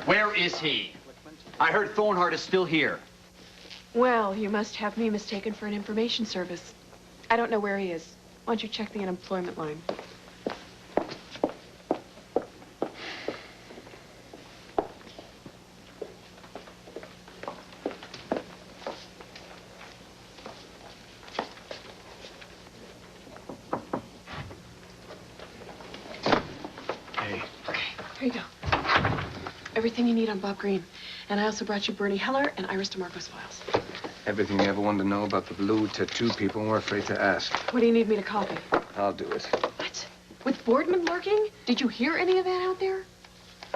Where is he? I heard Thornhart is still here. Well, you must have me mistaken for an information service. I don't know where he is. Why don't you check the unemployment line? Hey. Okay, here you go. Everything you need on Bob Green. And I also brought you Bernie Heller and Iris DeMarco's files. Everything you ever wanted to know about the blue tattoo people and were afraid to ask. What do you need me to copy? I'll do it. What? With Boardman lurking? Did you hear any of that out there?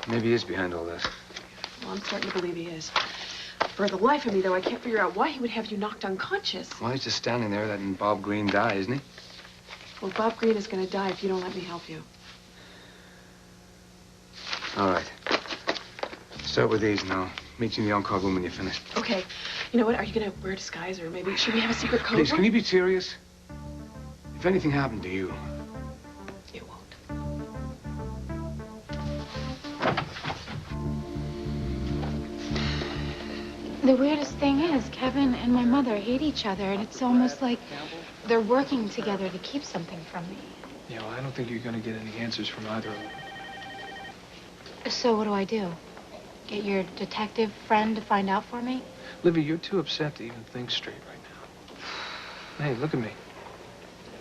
Maybe he is behind all this. Well, I'm starting to believe he is. For the life of me, though, I can't figure out why he would have you knocked unconscious. Well, he's just standing there letting Bob Green die, isn't he? Well, Bob Green is going to die if you don't let me help you. All right. Start with these now. Meet you in the on-call room when you're finished. Okay. You know what? Are you going to wear a disguise, or maybe should we have a secret code? Please, can you be serious? If anything happened to you... It won't. The weirdest thing is, Kevin and my mother hate each other, and it's almost like they're working together to keep something from me. Yeah, well, I don't think you're going to get any answers from either of them. So what do I do? Get your detective friend to find out for me? Livvie, you're too upset to even think straight right now. Hey, look at me.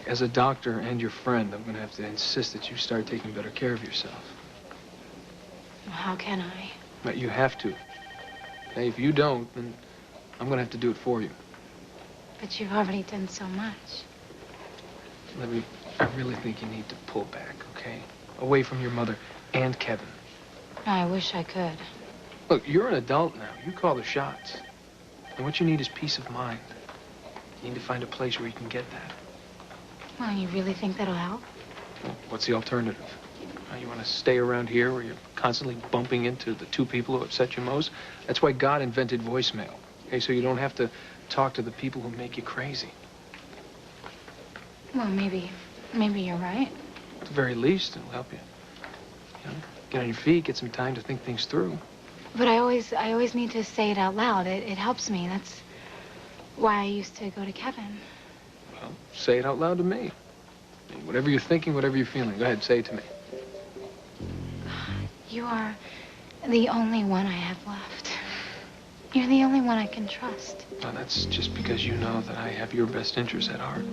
As a doctor and your friend, I'm going to have to insist that you start taking better care of yourself. Well, how can I? But you have to. Hey, if you don't, then I'm going to have to do it for you. But you've already done so much. Livvie, I really think you need to pull back, okay? Away from your mother and Kevin. I wish I could. Look, you're an adult now. You call the shots. And what you need is peace of mind. You need to find a place where you can get that. Well, you really think that'll help? Well, what's the alternative? You want to stay around here where you're constantly bumping into the two people who upset you most? That's why God invented voicemail. Okay, so you don't have to talk to the people who make you crazy. Well, maybe you're right. At the very least, it'll help you. You know, get on your feet, get some time to think things through. But I always need to say it out loud. It helps me. That's why I used to go to Kevin. Well, say it out loud to me. I mean, whatever you're thinking, whatever you're feeling, go ahead, say it to me. You are the only one I have left. You're the only one I can trust. Well, that's just because you know that I have your best interests at heart.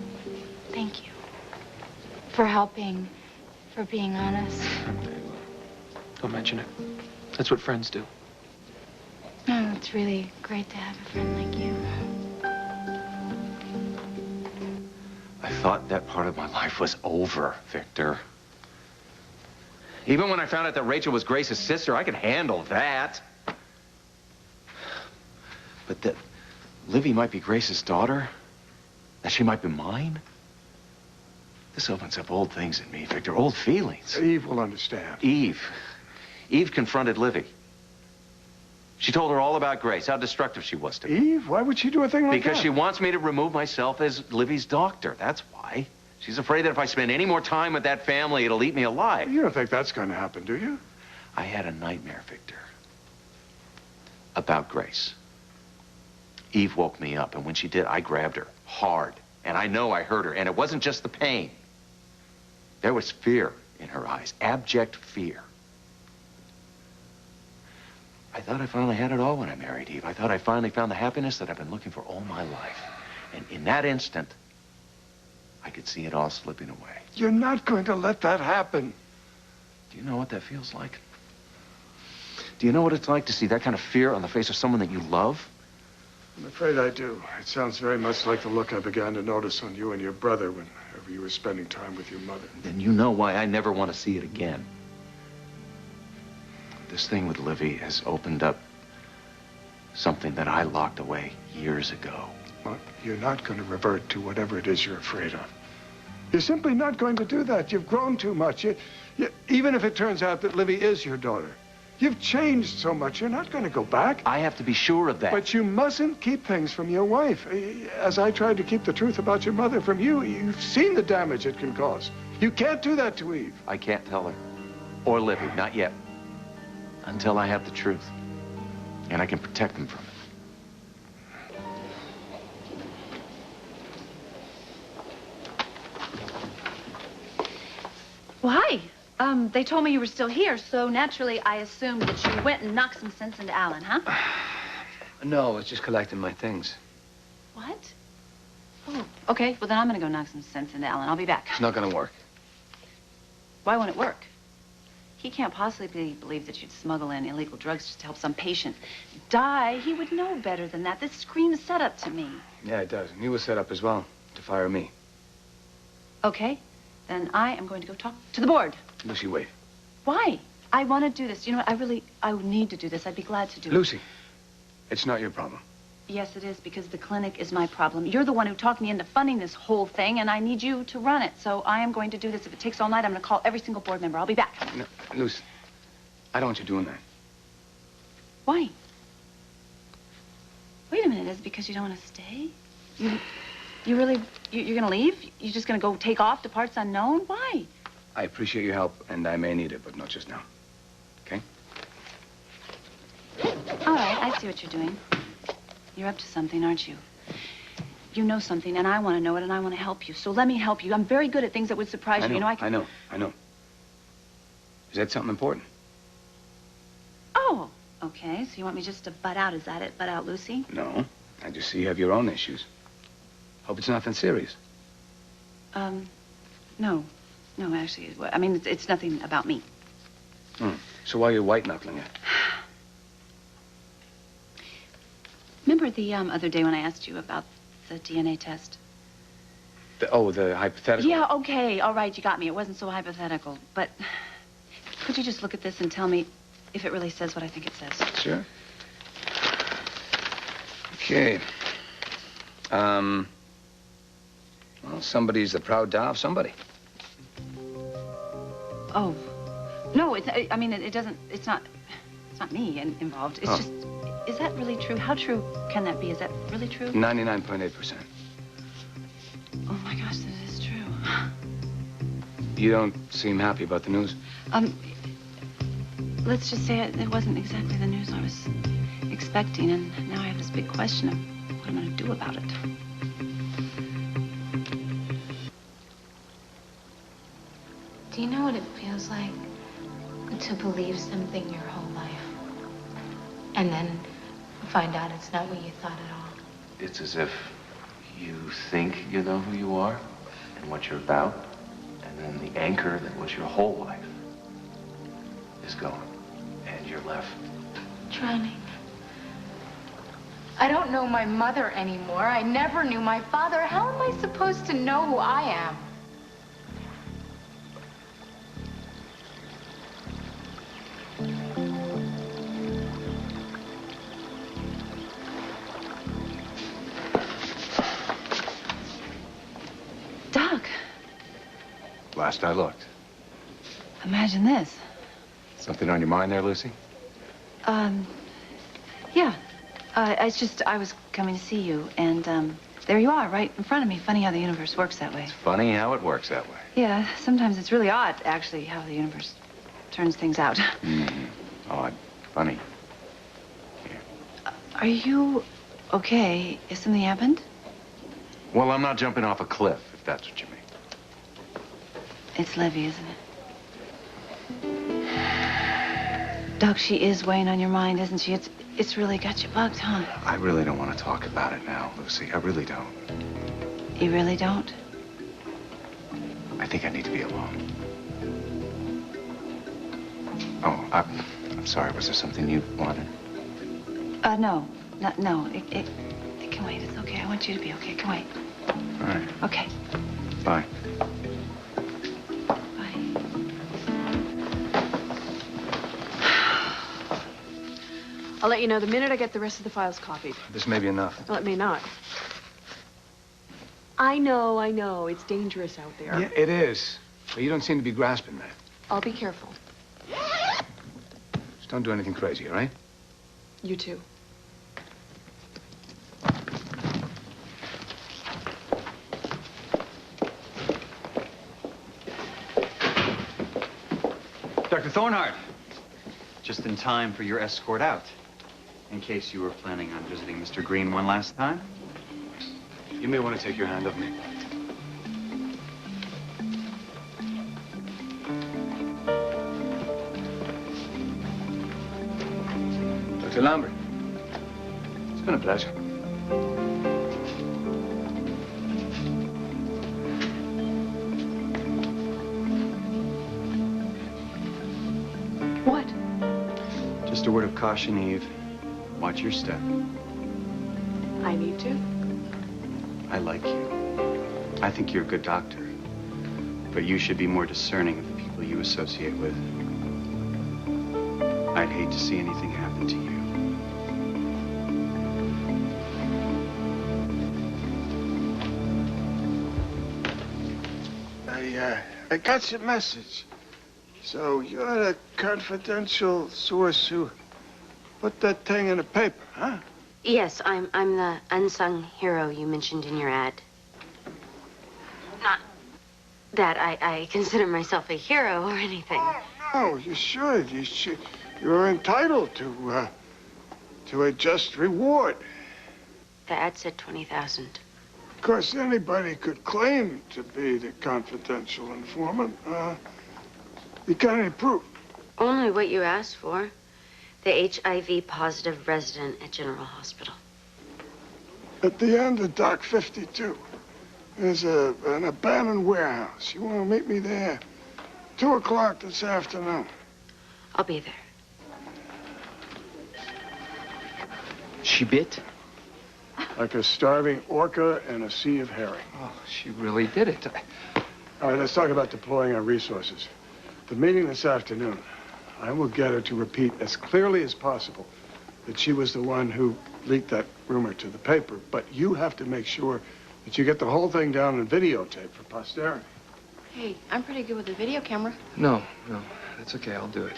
Thank you. For helping, for being honest. Okay, well, don't mention it. That's what friends do. Oh, it's really great to have a friend like you. I thought that part of my life was over, Victor. Even when I found out that Rachel was Grace's sister, I could handle that. But that Livvie might be Grace's daughter, that she might be mine, this opens up old things in me, Victor, old feelings. Eve will understand. Eve confronted Livvie. She told her all about Grace, how destructive she was to me. Eve? Why would she do a thing like that? Because she wants me to remove myself as Livvie's doctor, that's why. She's afraid that if I spend any more time with that family, it'll eat me alive. You don't think that's going to happen, do you? I had a nightmare, Victor, about Grace. Eve woke me up, and when she did, I grabbed her hard. And I know I hurt her, and it wasn't just the pain. There was fear in her eyes, abject fear. I thought I finally had it all when I married Eve. I thought I finally found the happiness that I've been looking for all my life. And in that instant, I could see it all slipping away. You're not going to let that happen. Do you know what that feels like? Do you know what it's like to see that kind of fear on the face of someone that you love? I'm afraid I do. It sounds very much like the look I began to notice on you and your brother whenever you were spending time with your mother. Then you know why I never want to see it again. This thing with Livvie has opened up something that I locked away years ago. Well, you're not going to revert to whatever it is you're afraid of. You're simply not going to do that. You've grown too much. Even if it turns out that Livvie is your daughter, you've changed so much, you're not going to go back. I have to be sure of that. But you mustn't keep things from your wife. As I tried to keep the truth about your mother from you, you've seen the damage it can cause. You can't do that to Eve. I can't tell her. Or Livvie, not yet. until I have the truth. And I can protect them from it. Well, hi. They told me you were still here, so naturally I assumed that you went and knocked some sense into Alan, huh? No, I was just collecting my things. What? Oh, okay. Well, then I'm gonna go knock some sense into Alan. I'll be back. It's not gonna work. Why won't it work? He can't possibly believe that you'd smuggle in illegal drugs just to help some patient die. He would know better than that. This screams setup to me. Yeah, it does. And he was set up as well to fire me. Okay. Then I am going to go talk to the board. Lucy, wait. Why? I want to do this. You know what? I would need to do this. I'd be glad to do it. Lucy, it's not your problem. Yes, it is, because the clinic is my problem. You're the one who talked me into funding this whole thing, and I need you to run it. So I am going to do this. If it takes all night, I'm going to call every single board member. I'll be back. No, Lucy, I don't want you doing that. Why? Wait a minute. Is it because you don't want to stay? You're going to leave? You're just going to go take off to parts unknown? Why? I appreciate your help, and I may need it, but not just now. Okay? All right, I see what you're doing. You're up to something, aren't you? You know something, and I want to know it, and I want to help you. So let me help you. I'm very good at things that would surprise you. You know, I know. Is that something important? Oh, okay. So you want me just to butt out? Is that it? Butt out, Lucy? No. I just see you have your own issues. Hope it's nothing serious. No. No, actually, I mean, it's nothing about me. So why are you white-knuckling it? Remember the other day when I asked you about the DNA test? The hypothetical? Yeah, okay, all right, you got me. It wasn't so hypothetical. But could you just look at this and tell me if it really says what I think it says? Sure. Okay. Well, somebody's the proud da of somebody. Oh. No, I mean, it doesn't, it's not me involved. It's just, is that really true? How true can that be? Is that really true? 99.8%. Oh, my gosh, that is true. You don't seem happy about the news. Let's just say it wasn't exactly the news I was expecting, and now I have this big question of what I'm going to do about it. Do you know what it feels like to believe something your whole life and then find out it's not what you thought at all? It's as if you think you know who you are and what you're about, and then the anchor that was your whole life is gone, and you're left Drowning. I don't know my mother anymore. I never knew my father. How am I supposed to know who I am? Doc. Last I looked. Imagine this. Something on your mind there, Lucy? Yeah. It's just, I was coming to see you, and, there you are, right in front of me. Funny how the universe works that way. It's funny how it works that way. Yeah, sometimes it's really odd, actually, how the universe turns things out. Odd. Funny. Here. Are you okay? Has something happened? Well, I'm not jumping off a cliff, if that's what you mean. It's Livvie, isn't it? Doc, she is weighing on your mind, isn't she? It's really got you bugged, huh? I really don't want to talk about it now, Lucy. I really don't. You really don't? I think I need to be alone. Oh, I'm sorry. Was there something you wanted? No. It can wait. It's okay. I want you to be okay. It can wait. All right. Okay. Bye. Bye. I'll let you know the minute I get the rest of the files copied. This may be enough. Well, it may not. I know. It's dangerous out there. Yeah, it is. But you don't seem to be grasping that. I'll be careful. Just don't do anything crazy, all right? You too. Dr. Thornhart. Just in time for your escort out. In case you were planning on visiting Mr. Green one last time. You may want to take your hand off me. Dr. Lambert, it's been a pleasure. What? Just a word of caution, Eve. Watch your step. I need to? I like you. I think you're a good doctor. But you should be more discerning of the people you associate with. I'd hate to see anything happen to you. I got your message. So you're the confidential source who put that thing in the paper, huh? Yes, I'm the unsung hero you mentioned in your ad. Not that I consider myself a hero or anything. Oh, no, you should. You're entitled to a just reward. The ad said 20,000. Of course, anybody could claim to be the confidential informant. You got any proof? Only what you asked for. The HIV-positive resident at General Hospital. At the end of Dock 52, there's an abandoned warehouse. You want to meet me there? 2 o'clock this afternoon. I'll be there. She bit? Like a starving orca in a sea of herring. Oh, she really did it. All right, let's talk about deploying our resources. The meeting this afternoon, I will get her to repeat as clearly as possible that she was the one who leaked that rumor to the paper. But you have to make sure that you get the whole thing down on videotape for posterity. Hey, I'm pretty good with the video camera. No, that's okay. I'll do it.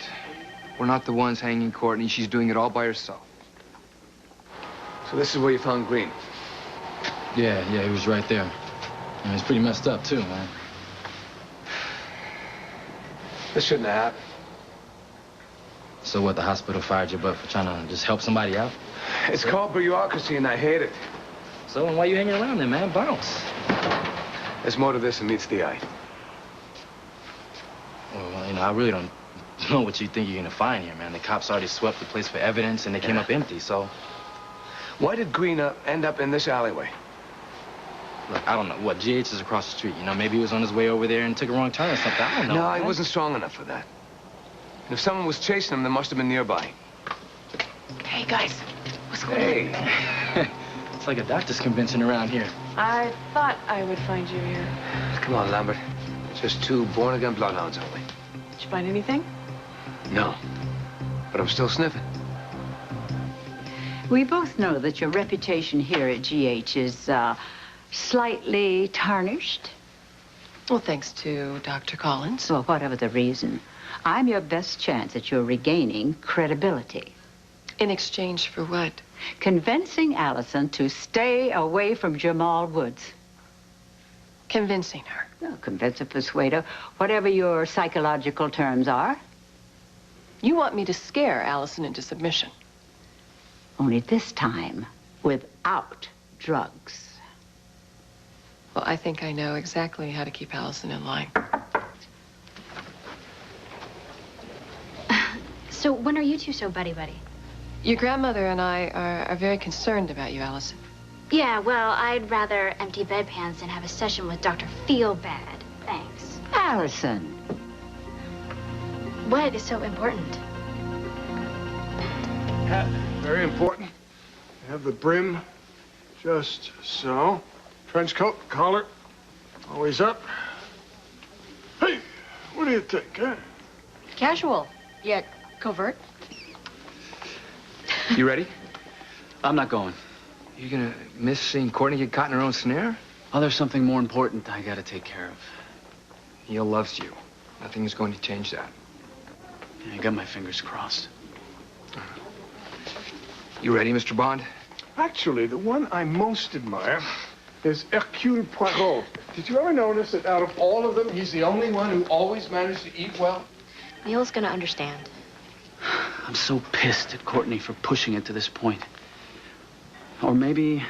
We're not the ones hanging Courtney. She's doing it all by herself. So this is where you found Green? Yeah, he was right there. And he's pretty messed up, too, man. This shouldn't have happened. So what, the hospital fired your butt for trying to just help somebody out? It's called bureaucracy, and I hate it. So then why you hanging around there, man? Bounce. There's more to this than meets the eye. Well, I really don't know what you think you're gonna find here, man. The cops already swept the place for evidence, and they came up empty, so... Why did Green end up in this alleyway? Look, I don't know. What, GH is across the street. Maybe he was on his way over there and took a wrong turn or something. I don't know. No, man. he wasn't strong enough for that. And if someone was chasing him, they must have been nearby. Hey, guys. What's going on? Hey. It's like a doctor's convention around here. I thought I would find you here. Come on, Lambert. Just 2 born-again bloodhounds, aren't we? Did you find anything? No. But I'm still sniffing. We both know that your reputation here at GH is slightly tarnished. Well, thanks to Dr. Collins. Well, whatever the reason, I'm your best chance at your regaining credibility. In exchange for what? Convincing Alison to stay away from Jamal Woods. Convincing her. No, convince her, persuade her, whatever your psychological terms are. You want me to scare Alison into submission. Only this time, without drugs. Well, I think I know exactly how to keep Alison in line. So when are you two so buddy-buddy? Your grandmother and I are very concerned about you, Alison. Yeah, well, I'd rather empty bedpans than have a session with Dr. Feelbad. Thanks. Alison. What is so important? Hat, very important. Have the brim just so. Trench coat, collar, always up. Hey, what do you think, huh? Casual, yet covert. You ready? I'm not going. You gonna miss seeing Courtney get caught in her own snare? Oh, there's something more important I gotta take care of. Neil loves you. Nothing is going to change that. I got my fingers crossed. You ready, Mr. Bond? Actually, the one I most admire is Hercule Poirot. Did you ever notice that out of all of them, he's the only one who always managed to eat well? Neil's gonna understand. I'm so pissed at Courtney for pushing it to this point. Or maybe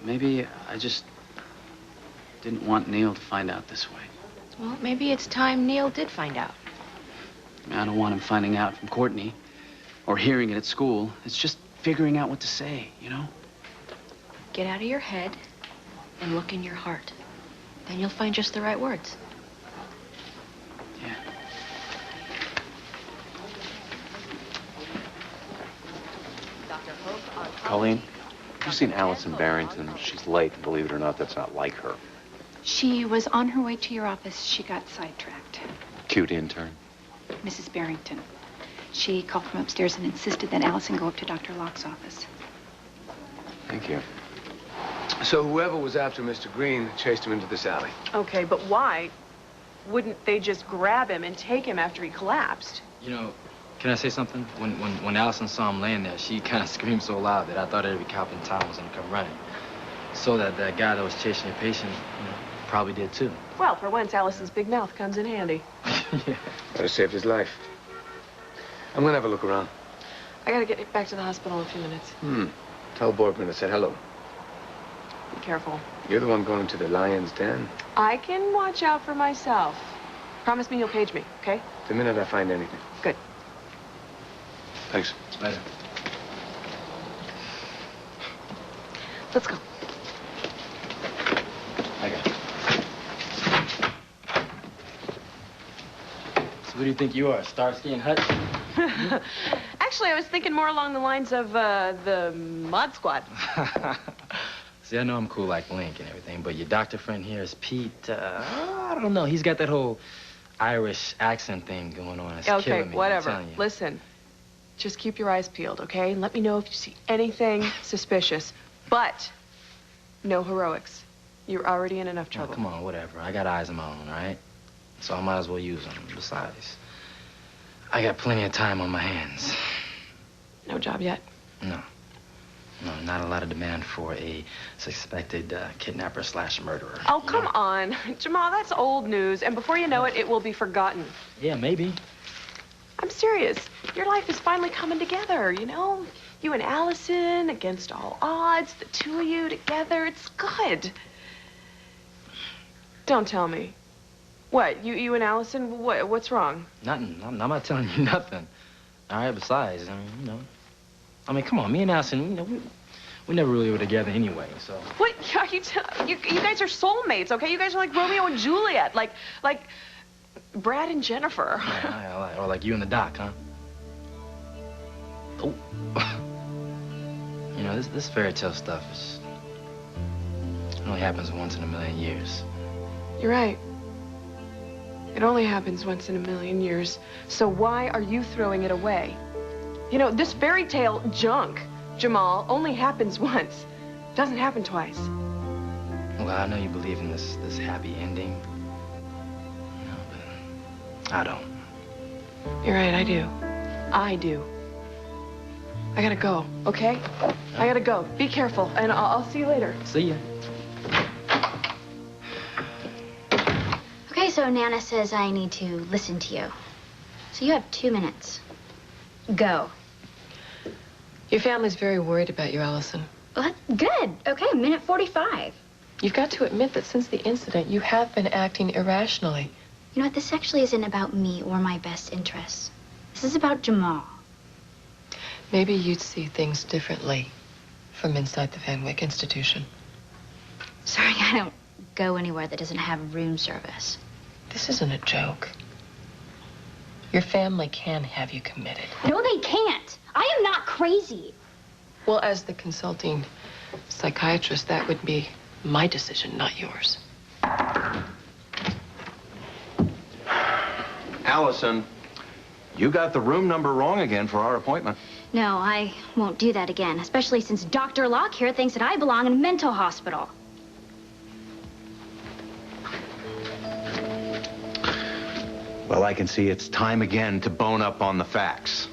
I just didn't want Neil to find out this way. Well, maybe it's time Neil did find out. I mean, I don't want him finding out from Courtney or hearing it at school. It's just figuring out what to say, you know? Get out of your head and look in your heart. Then you'll find just the right words. Yeah. Colleen, you've seen Alison Barrington. She's late. Believe it or not, that's not like her. She was on her way to your office. She got sidetracked. Cute intern. Mrs. Barrington. She called from upstairs and insisted that Alison go up to Dr. Locke's office. Thank you. So whoever was after Mr. Green chased him into this alley. Okay, but why wouldn't they just grab him and take him after he collapsed? You know, can I say something? When Alison saw him laying there, she kind of screamed so loud that I thought every cop in town was going to come running. So that guy that was chasing your patient, you know, probably did too. Well, for once, Alison's big mouth comes in handy. Yeah. Could have saved his life. I'm gonna have a look around. I gotta get back to the hospital in a few minutes. Tell Borgman I said hello. Be careful. You're the one going to the lion's den. I can watch out for myself. Promise me you'll page me, okay? The minute I find anything. Good. Thanks. Later. Let's go. I got it. So who do you think you are, Starsky and Hutch? Actually, I was thinking more along the lines of the Mod Squad. See, I know I'm cool like Link and everything, but your doctor friend here is Pete. I don't know. He's got that whole Irish accent thing going on. It's Okay, killing me, whatever. I'm telling you. Listen, just keep your eyes peeled, okay? And let me know if you see anything suspicious. But no heroics. You're already in enough trouble. Oh, come on, whatever. I got eyes of my own, right? So I might as well use them. Besides, I got plenty of time on my hands. No job yet? No. No, not a lot of demand for a suspected kidnapper/murderer. Oh, come on. Jamal, that's old news. And before you know it, it will be forgotten. Yeah, maybe. I'm serious. Your life is finally coming together, you know? You and Alison, against all odds, the two of you together, it's good. Don't tell me. What, you and Alison, what's wrong? Nothing. I'm not telling you nothing. All right, besides, I mean, you know. I mean, come on, me and Alison, you know, we never really were together anyway, so. What are you you guys are soulmates, okay? You guys are like Romeo and Juliet, like Brad and Jennifer. Yeah, or like you and the Doc, huh? Oh. You know, this fairy tale stuff it only happens once in a million years. You're right. It only happens once in a million years. So why are you throwing it away? You know, this fairy tale junk, Jamal, only happens once. Doesn't happen twice. Well, I know you believe in this happy ending. You know, but I don't. You're right, I do. I do. I gotta go, okay? I gotta go. Be careful, and I'll see you later. See ya. Okay, so Nana says I need to listen to you. So you have 2 minutes. Go. Your family's very worried about you, Alison. What? Good. Okay, minute 45. You've got to admit that since the incident, you have been acting irrationally. You know what? This actually isn't about me or my best interests. This is about Jamal. Maybe you'd see things differently from inside the Van Wyck Institution. Sorry, I don't go anywhere that doesn't have room service. This isn't a joke. Your family can have you committed. No, they can't. I am not crazy. Well, as the consulting psychiatrist, that would be my decision, not yours. Alison, you got the room number wrong again for our appointment. No, I won't do that again, especially since Dr. Locke here thinks that I belong in a mental hospital. Well, I can see it's time again to bone up on the facts.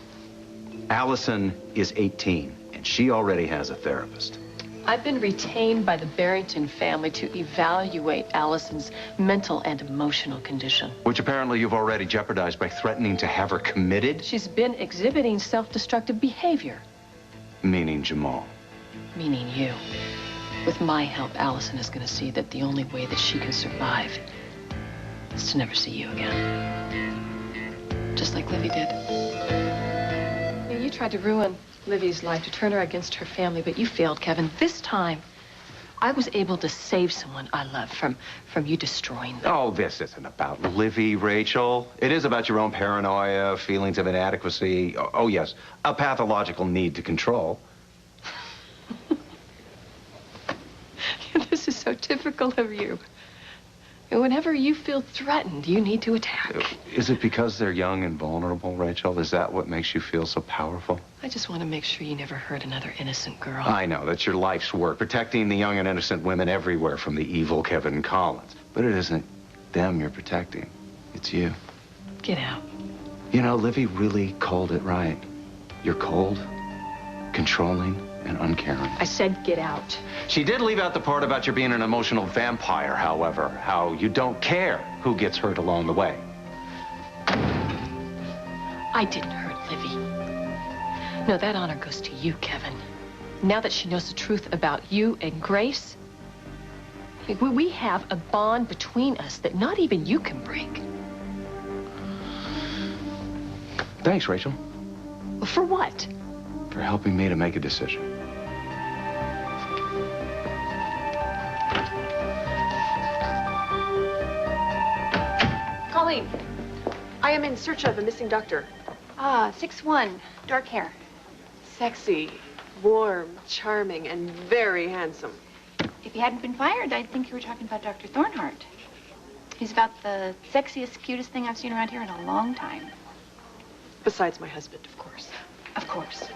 Alison is 18, and she already has a therapist. I've been retained by the Barrington family to evaluate Alison's mental and emotional condition. Which apparently you've already jeopardized by threatening to have her committed? She's been exhibiting self-destructive behavior. Meaning Jamal. Meaning you. With my help, Alison is going to see that the only way that she can survive is to never see you again. Just like Livvie did. You tried to ruin Livvie's life, to turn her against her family, but you failed, Kevin. This time, I was able to save someone I love from you destroying them. Oh, this isn't about Livvie, Rachel. It is about your own paranoia, feelings of inadequacy. Oh, yes, a pathological need to control. This is so typical of you. Whenever you feel threatened, you need to attack. Is it because they're young and vulnerable, Rachel? Is that what makes you feel so powerful? I just want to make sure you never hurt another innocent girl. I know, that's your life's work, protecting the young and innocent women everywhere from the evil Kevin Collins. But it isn't them you're protecting. It's you. Get out. You know, Livvie really called it right. You're cold, controlling, and uncaring. I said get out. She did leave out the part about you being an emotional vampire, however. How you don't care who gets hurt along the way. I didn't hurt Livvie. No, that honor goes to you, Kevin. Now that she knows the truth about you and Grace, we have a bond between us that not even you can break. Thanks, Rachel. For what? For helping me to make a decision. Colleen, I am in search of a missing doctor. 6'1", dark hair. Sexy, warm, charming, and very handsome. If you hadn't been fired, I'd think you were talking about Dr. Thornhart. He's about the sexiest, cutest thing I've seen around here in a long time. Besides my husband, of course. Of course.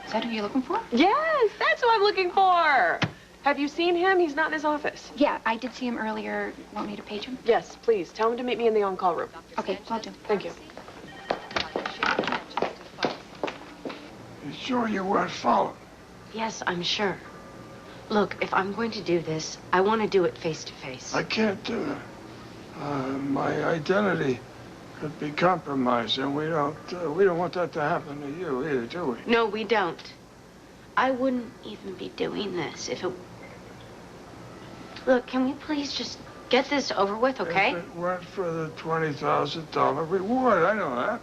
Is that who you're looking for? Yes, that's who I'm looking for. Have you seen him? He's not in his office. Yeah, I did see him earlier. Want me to page him? Yes, please. Tell him to meet me in the on-call room. Okay, will do. Thank you. You sure you weren't followed? Yes, I'm sure. Look, if I'm going to do this, I want to do it face to face. I can't do that. My identity could be compromised, and we don't want that to happen to you either, do we? No, we don't. I wouldn't even be doing this if it... Look, can we please just get this over with, okay? If it weren't for the $20,000 reward, I know that.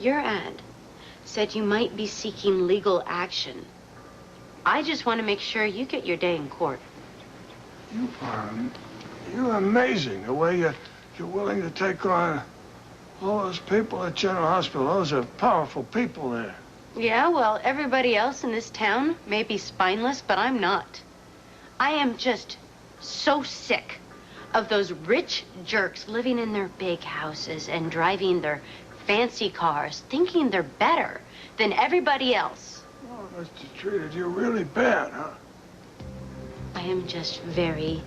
Your ad said you might be seeking legal action. I just want to make sure you get your day in court. You're amazing, the way you're willing to take on all those people at General Hospital. Those are powerful people there. Yeah, well, everybody else in this town may be spineless, but I'm not. I am just so sick of those rich jerks living in their big houses and driving their fancy cars, thinking they're better than everybody else. Oh, must have treated you really bad, huh? I am just very,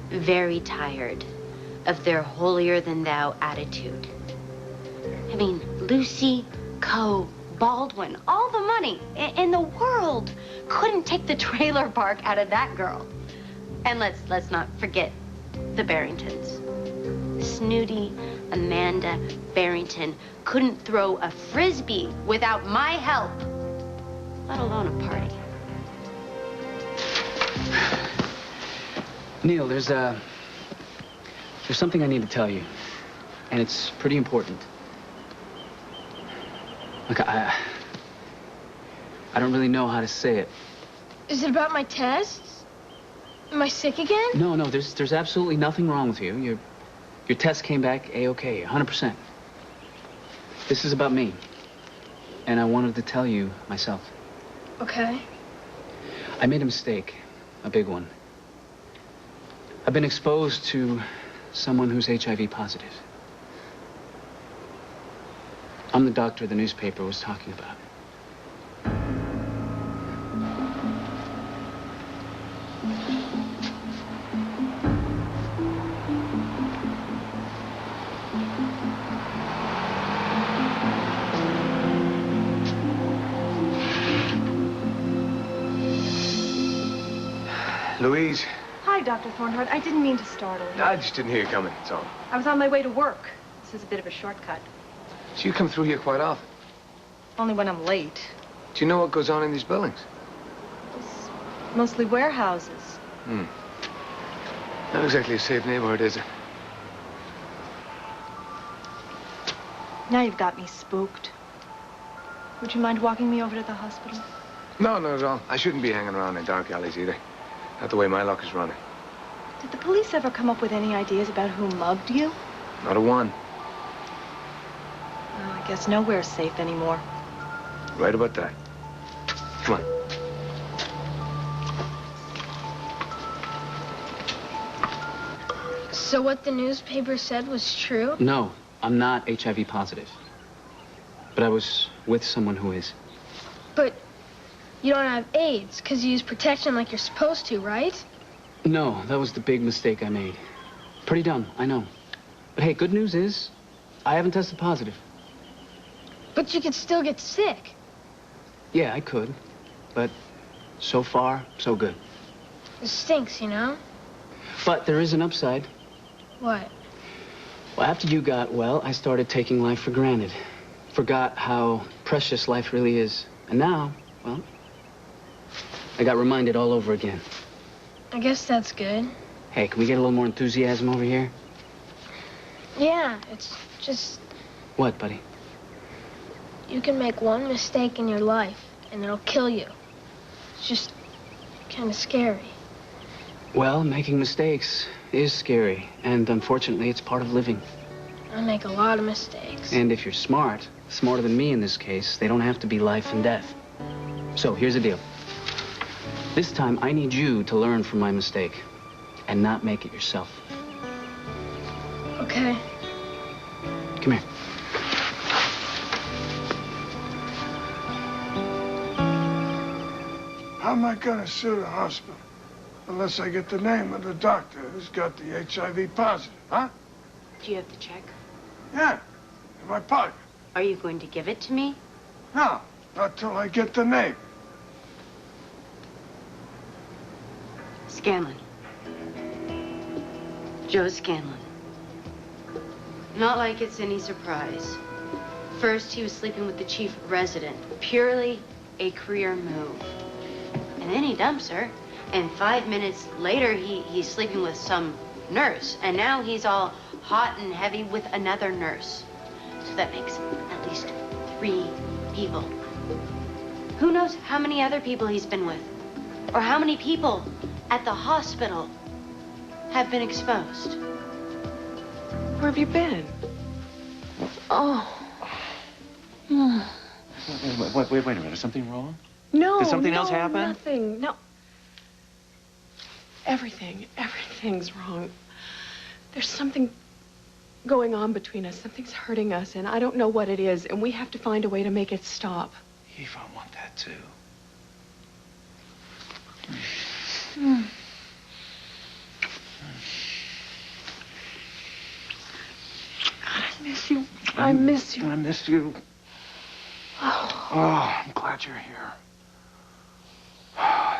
very tired of their holier-than-thou attitude. I mean, Lucy, Coe, Baldwin, all the money in the world couldn't take the trailer park out of that girl. And let's not forget the Barringtons. Snooty Amanda Barrington couldn't throw a frisbee without my help, let alone a party. Neil, there's something I need to tell you, and it's pretty important. Look, I don't really know how to say it. Is it about my tests? Am I sick again? No, there's absolutely nothing wrong with you. Your test came back A-OK, 100%. This is about me, and I wanted to tell you myself. Okay. I made a mistake, a big one. I've been exposed to someone who's HIV positive. I'm the doctor the newspaper was talking about. Louise. Hi, Dr. Thornhart. I didn't mean to startle you. I just didn't hear you coming, that's all. I was on my way to work. This is a bit of a shortcut. So you come through here quite often. Only when I'm late. Do you know what goes on in these buildings? It's mostly warehouses. Not exactly a safe neighborhood, is it? Now you've got me spooked. Would you mind walking me over to the hospital? No, not at all. I shouldn't be hanging around in dark alleys either. Not the way my luck is running. Did the police ever come up with any ideas about who mugged you? Not a one. Well, I guess nowhere's safe anymore. Right about that. Come on. So what the newspaper said was true? No, I'm not HIV positive. But I was with someone who is. But you don't have AIDS because you use protection like you're supposed to, right? No, that was the big mistake I made. Pretty dumb, I know. But hey, good news is, I haven't tested positive. But you could still get sick. Yeah, I could. But so far, so good. It stinks, you know? But there is an upside. What? Well, after you got well, I started taking life for granted. Forgot how precious life really is. And now, well, I got reminded all over again. I guess that's good. Hey, can we get a little more enthusiasm over here? Yeah, it's just... What, buddy? You can make one mistake in your life, and it'll kill you. It's just kind of scary. Well, making mistakes is scary, and unfortunately, it's part of living. I make a lot of mistakes. And if you're smart, smarter than me in this case, they don't have to be life and death. So, here's the deal. This time, I need you to learn from my mistake, and not make it yourself. Okay. Come here. How am I gonna sue the hospital? Unless I get the name of the doctor who's got the HIV positive, huh? Do you have the check? Yeah, in my pocket. Are you going to give it to me? No, not till I get the name. Scanlon. Joe Scanlon. Not like it's any surprise. First, he was sleeping with the chief resident. Purely a career move. And then he dumps her. And 5 minutes later, he's sleeping with some nurse. And now he's all hot and heavy with another nurse. So that makes at least 3 people. Who knows how many other people he's been with? Or how many people at the hospital have been exposed? Where have you been? Oh. Wait a minute. Is something wrong? No. Did something else happen? Nothing. No. Everything's wrong. There's something going on between us. Something's hurting us, and I don't know what it is, and we have to find a way to make it stop. Eve, I want that too. God, I miss you. I miss you. I miss you. Oh, I'm glad you're here.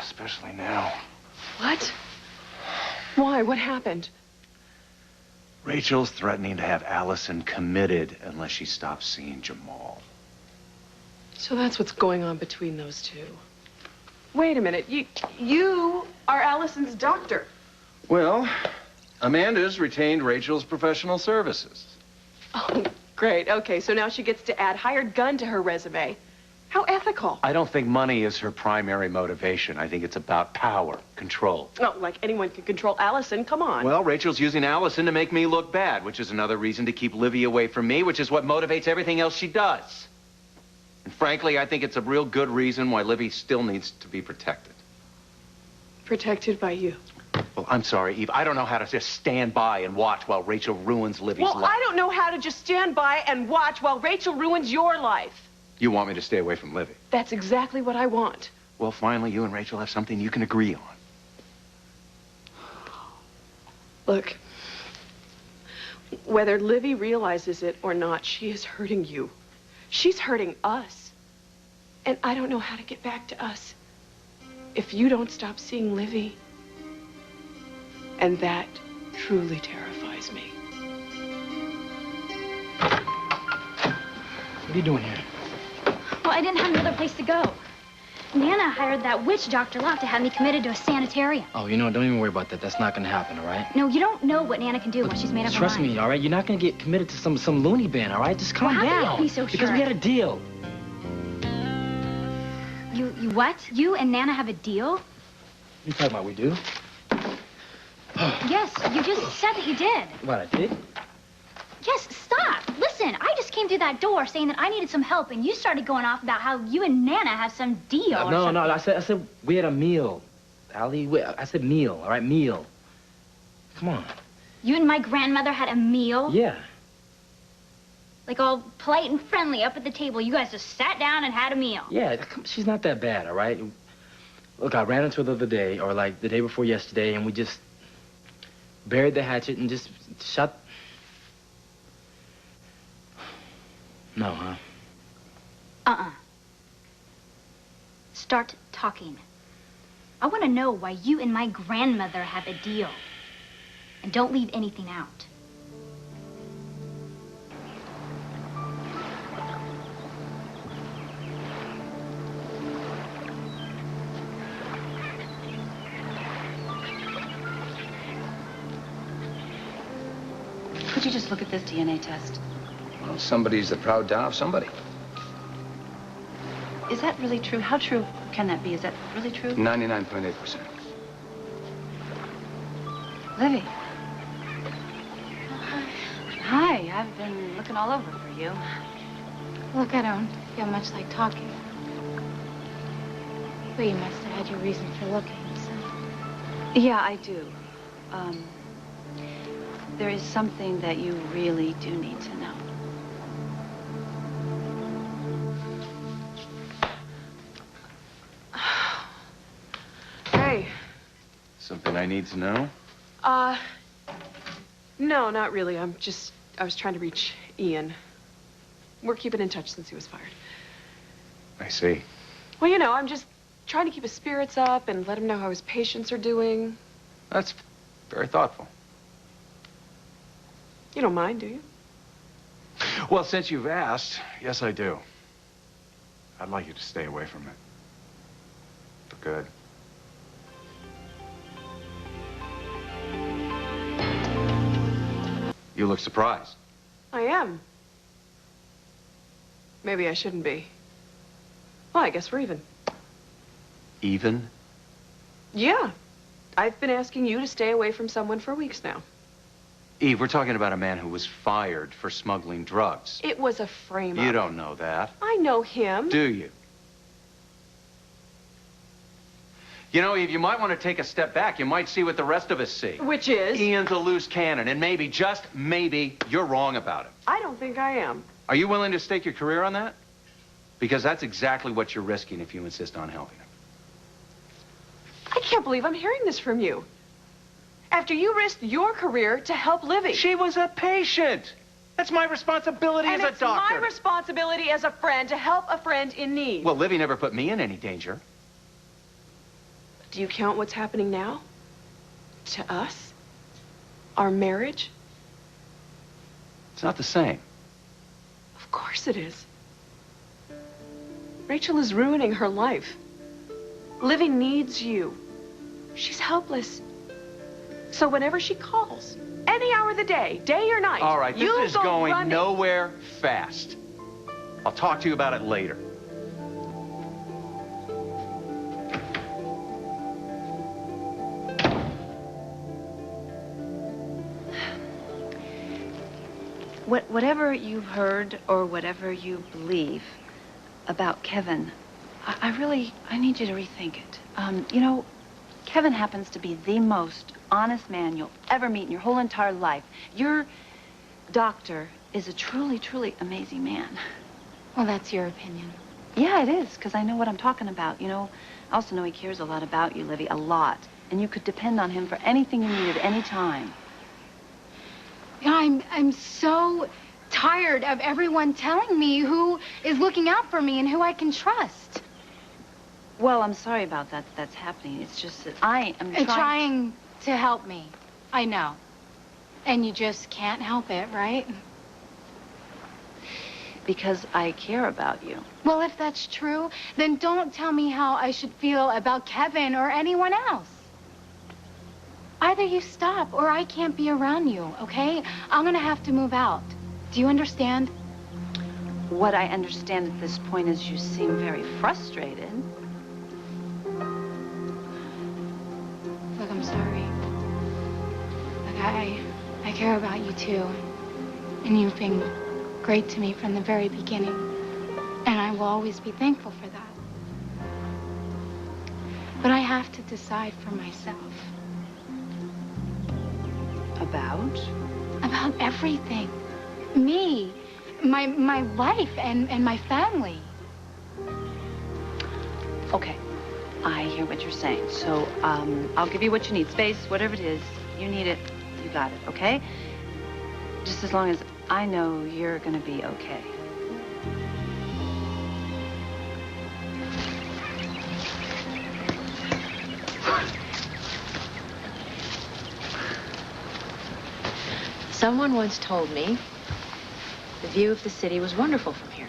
Especially now. What? Why? What happened? Rachel's threatening to have Alison committed unless she stops seeing Jamal. So that's what's going on between those two. Wait a minute. You are Alison's doctor. Well, Amanda's retained Rachel's professional services. Oh, great. Okay, so now she gets to add hired gun to her resume. How ethical. I don't think money is her primary motivation. I think it's about power, control. Oh, like anyone can control Alison. Come on. Well, Rachel's using Alison to make me look bad, which is another reason to keep Livvie away from me, which is what motivates everything else she does. And frankly, I think it's a real good reason why Livvie still needs to be protected. Protected by you. Well, I'm sorry, Eve. I don't know how to just stand by and watch while Rachel ruins Livvie's life. Well, I don't know how to just stand by and watch while Rachel ruins your life. You want me to stay away from Livvie? That's exactly what I want. Well, finally, you and Rachel have something you can agree on. Look, whether Livvie realizes it or not, she is hurting you. She's hurting us. And I don't know how to get back to us. If you don't stop seeing Livvie, And that truly terrifies me. What are you doing here? Well, I didn't have another place to go. Nana hired that witch Dr. Locke to have me committed to a sanitarium. Oh, you know, don't even worry about that. That's not gonna happen, all right? No, you don't know what Nana can do once she's made up her mind. Trust me, all right? You're not gonna get committed to some loony bin, all right? Just calm Well, how down. can you be so Because sure? we had a deal. You what? You and Nana have a deal? What are you talking about, we do? Yes, you just said that you did. What, I did? Yes, stop. Listen, I just came through that door saying that I needed some help, and you started going off about how you and Nana have some deal or No, something. I said we had a meal. Allie, I said meal, all right? Meal. Come on. You and my grandmother had a meal? Yeah. Like all polite and friendly up at the table. You guys just sat down and had a meal. Yeah, she's not that bad, all right? Look, I ran into her the other day, or like the day before yesterday, and we just buried the hatchet and just shut... No, huh? Uh-uh. Start talking. I want to know why you and my grandmother have a deal. And don't leave anything out. Could you just look at this DNA test? Well, somebody's the proud down of somebody. Is that really true? How true can that be? Is that really true? 99.8%. Livvie. Hi, I've been looking all over for you. Look, I don't feel much like talking. But you must have had your reason for looking, so... Yeah, I do. There is something that you really do need to know. Hey. Something I need to know? No, not really. I was trying to reach Ian. We're keeping in touch since he was fired. I see. Well, you know, I'm just trying to keep his spirits up and let him know how his patients are doing. That's very thoughtful. You don't mind, do you? Well, since you've asked, yes, I do. I'd like you to stay away from it. For good. You look surprised. I am. Maybe I shouldn't be. Well, I guess we're even. Even? Yeah. I've been asking you to stay away from someone for weeks now. Eve, we're talking about a man who was fired for smuggling drugs. It was a frame-up. You don't know that. I know him. Do you? You know, Eve, you might want to take a step back. You might see what the rest of us see. Which is? Ian's a loose cannon, and maybe, just maybe, you're wrong about him. I don't think I am. Are you willing to stake your career on that? Because that's exactly what you're risking if you insist on helping him. I can't believe I'm hearing this from you. After you risked your career to help Livvie. She was a patient. That's my responsibility as a doctor. And it's my responsibility as a friend to help a friend in need. Well, Livvie never put me in any danger. Do you count what's happening now? To us? Our marriage? It's not the same. Of course it is. Rachel is ruining her life. Livvie needs you. She's helpless. So whenever she calls, any hour of the day, day or night, all right, this is going running. nowhere fast. I'll talk to you about it later. Whatever you've heard or whatever you believe about Kevin, I need you to rethink it. You know, Kevin happens to be the most honest man you'll ever meet in your whole entire life. Your doctor is a truly, truly amazing man. Well, that's your opinion. Yeah, it is, because I know what I'm talking about. You know, I also know he cares a lot about you, Livvie, a lot. And you could depend on him for anything you need at any time. I'm so tired of everyone telling me who is looking out for me and who I can trust. Well, I'm sorry about that that's happening. It's just that I am trying to help me. I know. And you just can't help it, right? Because I care about you. Well, if that's true, then don't tell me how I should feel about Kevin or anyone else. Either you stop or I can't be around you, okay? I'm gonna have to move out. Do you understand? What I understand at this point is you seem very frustrated. Look, I'm sorry. Look, I care about you too. And you've been great to me from the very beginning. And I will always be thankful for that. But I have to decide for myself. About? About everything. Me, my life, and my family. Okay, I hear what you're saying. So, I'll give you what you need. Space, whatever it is, you need it, you got it, okay? Just as long as I know you're gonna be okay. Someone once told me the view of the city was wonderful from here.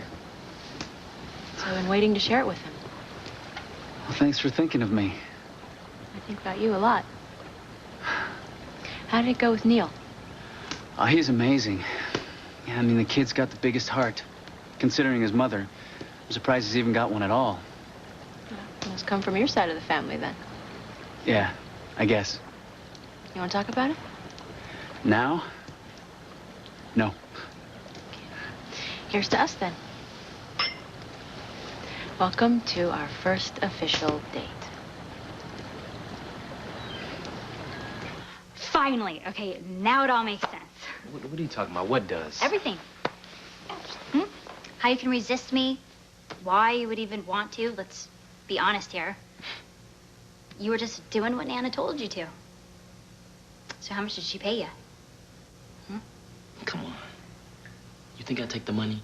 So I've been waiting to share it with him. Well, thanks for thinking of me. I think about you a lot. How did it go with Neil? Oh, he's amazing. Yeah, I mean, the kid's got the biggest heart. Considering his mother, I'm surprised he's even got one at all. Well, it must come from your side of the family, then. Yeah, I guess. You want to talk about it? Now? No. Here's to us, then. Welcome to our first official date. Finally. Okay, now it all makes sense. What are you talking about? What does? Everything. How you can resist me, why you would even want to. Let's be honest here. You were just doing what Nana told you to. So how much did she pay you? Come on. You think I'd take the money?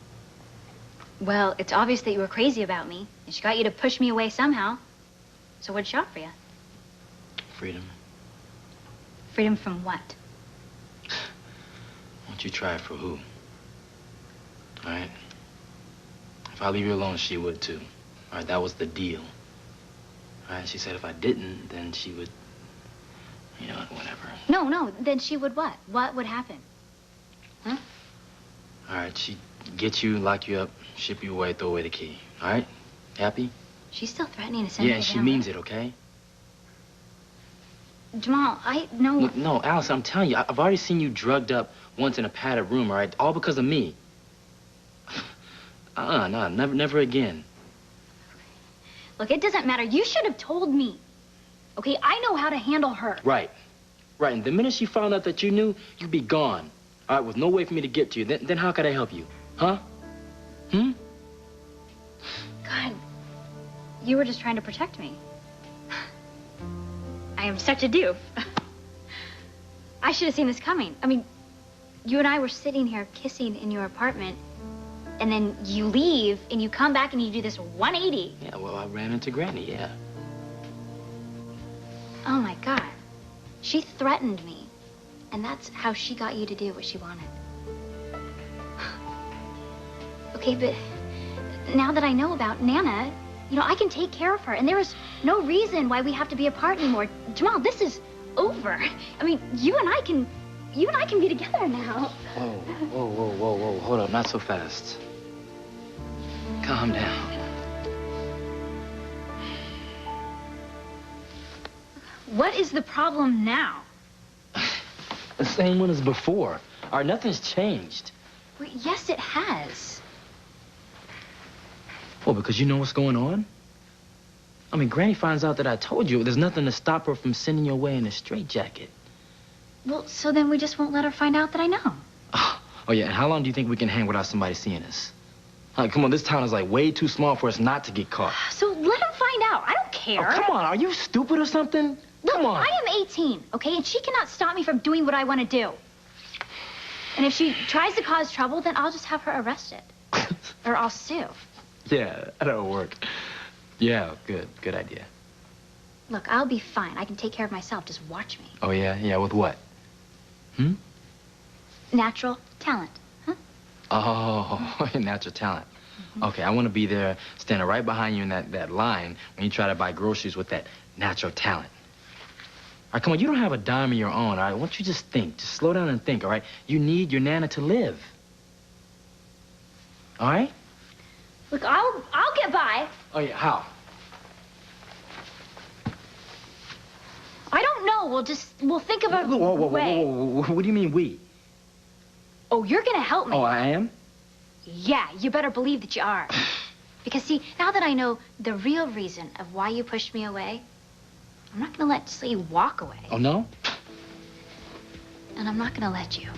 Well, it's obvious that you were crazy about me, and she got you to push me away somehow. So what'd she offer you? Freedom. Freedom from what? Won't you try it for who? All right? If I leave you alone, she would too. All right, that was the deal. All right, she said if I didn't, then she would, you know, whatever. No, then she would what? What would happen? Huh? All right, she'd get you, lock you up, ship you away, throw away the key. All right? Happy? She's still threatening to send Yeah, me and she down means there. it, okay? Jamal, I know... Look, no, Alison, I'm telling you, I've already seen you drugged up once in a padded room, all right? All because of me. No, never again. Look, it doesn't matter. You should have told me. Okay, I know how to handle her. Right. And the minute she found out that you knew, you'd be gone. All right, with no way for me to get to you. Then how could I help you? Huh? God, you were just trying to protect me. I am such a dupe. I should have seen this coming. I mean, you and I were sitting here kissing in your apartment, and then you leave, and you come back, and you do this 180. Yeah, well, I ran into Granny, yeah. Oh, my God. She threatened me, and that's how she got you to do what she wanted. Okay, but now that I know about Nana, you know, I can take care of her, and there is no reason why we have to be apart anymore. Jamal, this is over. I mean, you and I can be together now. Whoa. Hold up, not so fast. Calm down. What is the problem now? The same one as before. All right, nothing's changed. Well, yes, it has. Well, because you know what's going on? I mean, Granny finds out that I told you. There's nothing to stop her from sending you away in a straitjacket. Well, so then we just won't let her find out that I know. Oh, yeah, and how long do you think we can hang without somebody seeing us? Come on, this town is, like, way too small for us not to get caught. So let him find out. I don't care. Oh, come on, are you stupid or something? Look, Come on. I am 18, okay? And she cannot stop me from doing what I want to do. And if she tries to cause trouble, then I'll just have her arrested. Or I'll sue. Yeah, that'll work. Yeah, good idea. Look, I'll be fine. I can take care of myself. Just watch me. Oh, yeah? Yeah, with what? Hmm? Natural talent, huh? Oh, natural talent. Okay, I want to be there, standing right behind you in that line when you try to buy groceries with that natural talent. All right, come on, you don't have a dime of your own, all right? Why don't you just think? Just slow down and think, all right? You need your Nana to live. All right? Look, I'll get by. Oh, yeah, how? I don't know. We'll think of a way. Whoa. What do you mean, we? Oh, you're gonna help me. Oh, I am? Yeah, you better believe that you are. Because, see, now that I know the real reason of why you pushed me away, I'm not gonna let Slee walk away. Oh, no? And I'm not gonna let you.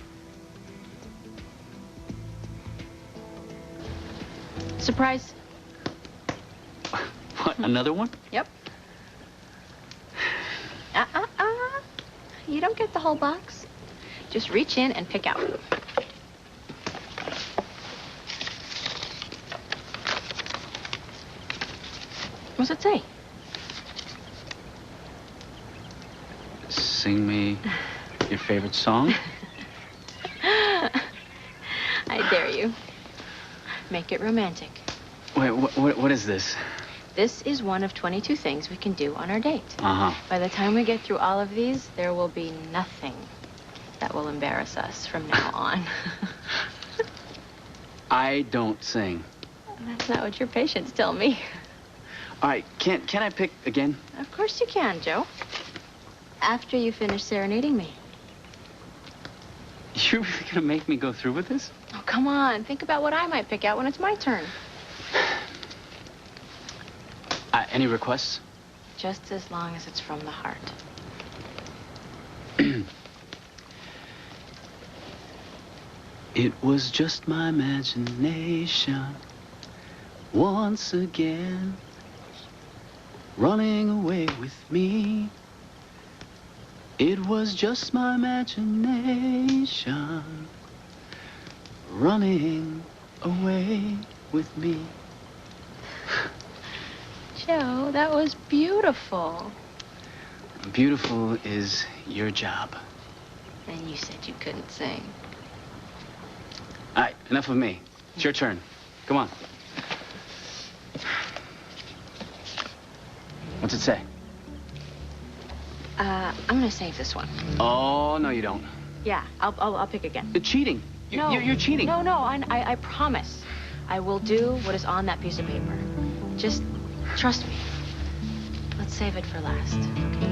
Surprise. What, another one? Yep. You don't get the whole box. Just reach in and pick out. What's it say? Sing me your favorite song. I dare you. Make it romantic. Wait, what is this? This is one of 22 things we can do on our date. Uh-huh. By the time we get through all of these, there will be nothing that will embarrass us from now on. I don't sing. That's not what your patients tell me. All right, can I pick again? Of course you can, Joe. After you finish serenading me. You're really gonna make me go through with this? Oh, come on. Think about what I might pick out when it's my turn. Any requests? Just as long as it's from the heart. It was just my imagination once again running away with me. It was just my imagination running away with me. Joe, that was beautiful. Beautiful is your job. And you said you couldn't sing. All right, enough of me. It's your turn. Come on. What's it say? I'm gonna save this one. Oh, no, you don't. Yeah, I'll pick again. Cheating. You're cheating. No, I promise. I will do what is on that piece of paper. Just trust me. Let's save it for last, okay?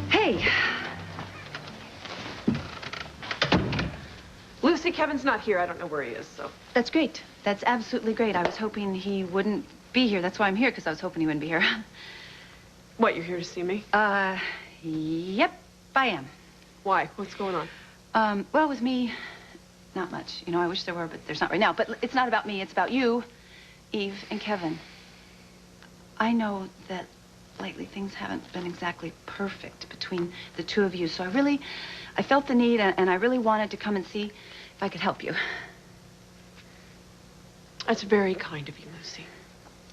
Hey. Lucy, Kevin's not here. I don't know where he is, so. That's great. That's absolutely great. I was hoping he wouldn't be here. That's why I'm here, because I was hoping he wouldn't be here. What, you're here to see me? Yep, I am. Why? What's going on? Well, with me, not much. You know, I wish there were, but there's not right now. But it's not about me. It's about you, Eve, and Kevin. I know that lately things haven't been exactly perfect between the two of you, so I felt the need, and I really wanted to come and see if I could help you. That's very kind of you, Lucy.